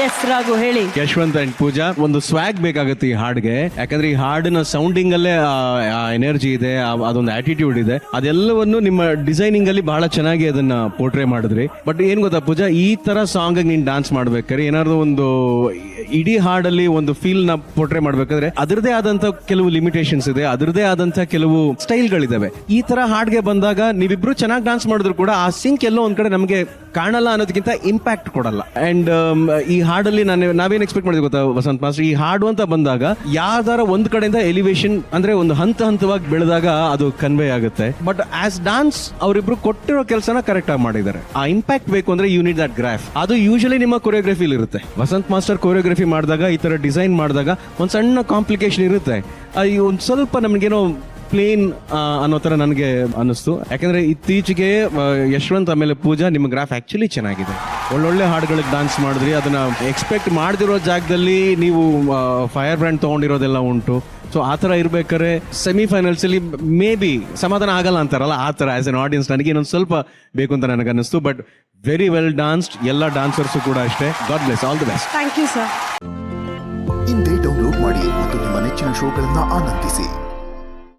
S Raghu ಹೇಳಿ. Yashwant and ಪೂಜಾ, ಒಂದು ಸ್ವ್ಯಾಗ್ ಬೇಕಾಗುತ್ತೆ ಈ ಹಾಡ್ಗೆ. ಯಾಕಂದ್ರೆ ಈ ಹಾಡಿನ ಸೌಂಡಿಂಗ್ ಅಲ್ಲೇ ಎನರ್ಜಿ ಇದೆ, ಅದೊಂದು ಆಟಿಟ್ಯೂಡ್ ಇದೆ. ಅದೆಲ್ಲವನ್ನು ನಿಮ್ಮ ಡಿಸೈನಿಂಗ್ ಅಲ್ಲಿ ಬಹಳ ಚೆನ್ನಾಗಿ ಅದನ್ನ ಪೋರ್ಟ್ರೇ ಮಾಡಿದ್ರಿ. ಬಟ್ ಏನ್ ಗೊತ್ತಾ ಪೂಜಾ, ಈ ತರ ಸಾಂಗ್ ನೀನ್ ಡಾನ್ಸ್ ಮಾಡ್ಬೇಕಾದ್ರೆ ಏನಾದ್ರು ಒಂದು ಇಡೀ ಹಾಡಲ್ಲಿ ಒಂದು ಫೀಲ್ ನ ಪೋರ್ಟ್ರೇ ಮಾಡ್ಬೇಕಾದ್ರೆ ಅದರದೇ ಆದಂತ ಕೆಲವು ಲಿಮಿಟೇಷನ್ಸ್ ಇದೆ, ಅದರದೇ ಆದಂತ ಕೆಲವು ಸ್ಟೈಲ್ಗಳಿದಾವೆ. ಈ ತರ ಹಾಡ್ಗೆ ಬಂದಾಗ ನೀವಿಬ್ರು ಚೆನ್ನಾಗಿ ಡಾನ್ಸ್ ಮಾಡಿದ್ರು ಕೂಡ ಆ ಸಿಂಕ್ ಎಲ್ಲೋ ಒಂದ್ ಕಡೆ ನಮಗೆ ಕಾಣಲ್ಲ ಅನ್ನೋದಕ್ಕಿಂತ ಇಂಪ್ಯಾಕ್ಟ್ ಕೊಡಲ್ಲ. ಅಂಡ್ ಈ ಹಾಡಲ್ಲಿ ನಾವೇನ್ ಎಕ್ಸ್ಪೆಕ್ಟ್ ಮಾಡಿದ್ವಿ ಗೊತ್ತಾ ವಸಂತ್ ಮಾಸ್ಟರ್, ಈ ಹಾಡು ಅಂತ ಬಂದಾಗ ಯಾವ್ದಾರ ಒಂದ್ ಕಡೆಯಿಂದ ಎಲಿವೇಶನ್ ಅಂದ್ರೆ ಒಂದು ಹಂತವಾಗಿ ಬೆಳೆದಾಗ ಅದು ಕನ್ವೆ ಆಗುತ್ತೆ. ಬಟ್ ಆಸ್ ಡಾನ್ಸ್ ಅವರಿಬ್ರು ಕೊಟ್ಟಿರೋ ಕೆಲಸನ ಕರೆಕ್ಟ್ ಆಗಿ ಮಾಡಿದ್ದಾರೆ. ಆ ಇಂಪ್ಯಾಕ್ಟ್ ಬೇಕು ಅಂದ್ರೆ ಯು ನೀಡ್ ದಟ್ ಗ್ರಾಫ್. ಅದು ಯೂಶಲಿ ನಿಮ್ಮ ಕೊರಿಯೋಗ್ರಫಿ ಇರುತ್ತೆ. ವಸಂತ್ ಮಾಸ್ಟರ್ ಕೊರಿಯೋಗ್ರಫಿ ಮಾಡಿದಾಗ, ಈ ತರ ಡಿಸೈನ್ ಮಾಡಿದಾಗ ಒಂದ್ ಸಣ್ಣ ಕಾಂಪ್ಲಿಕೇಶನ್ ಇರುತ್ತೆ. ಒಂದ್ ಸ್ವಲ್ಪ ನಮ್ಗೇನೋ ಪ್ಲೇನ್ ಅನ್ನೋ ತರ ನನಗೆ ಅನಿಸ್ತು. ಯಾಕಂದ್ರೆ ಇತ್ತೀಚೆಗೆ ಯಶವಂತ್ ಆಮೇಲೆ ಪೂಜಾ ನಿಮ್ಮ ಗ್ರಾಫ್ ಆಕ್ಚುಲಿ ಚೆನ್ನಾಗಿದೆ. ಒಳ್ಳೊಳ್ಳೆ ಹಾಡುಗಳಿಗೆ ಡಾನ್ಸ್ ಮಾಡಿದ್ರಿ. ಅದನ್ನ ಎಕ್ಸ್ಪೆಕ್ಟ್ ಮಾಡದಿರೋ ಜಾಗದಲ್ಲಿ ನೀವು ಫೈರ್ ಬ್ರ್ಯಾಂಡ್ ತಗೊಂಡಿರೋದೆಲ್ಲ ಉಂಟು. ಸೊ ಆ ಥರ ಇರ್ಬೇಕಾದ್ರೆ ಸೆಮಿಫೈನಲ್ಸ್ ಅಲ್ಲಿ ಮೇ ಬಿ ಸಮಾಧಾನ ಆಗಲ್ಲ ಅಂತಾರಲ್ಲ, ಆ ಥರ ಆಸ್ ಎನ್ ಆಡಿಯನ್ಸ್ ನನಗೆ ಇನ್ನೊಂದು ಸ್ವಲ್ಪ ಬೇಕು ಅಂತ ನನಗೆ ಅನ್ನಿಸ್ತು. But very well danced. ಎಲ್ಲ ಡಾನ್ಸರ್ಸು ಕೂಡ ಅಷ್ಟೇ. God bless, all the best. Thank you sir. ಇಂದೇ ಡೌನ್ಲೋಡ್ ಮಾಡಿ ಮತ್ತು ನಿಮ್ಮ ನೆಚ್ಚಿನ ಶೋಗಳನ್ನು ಆನಂದಿಸಿ.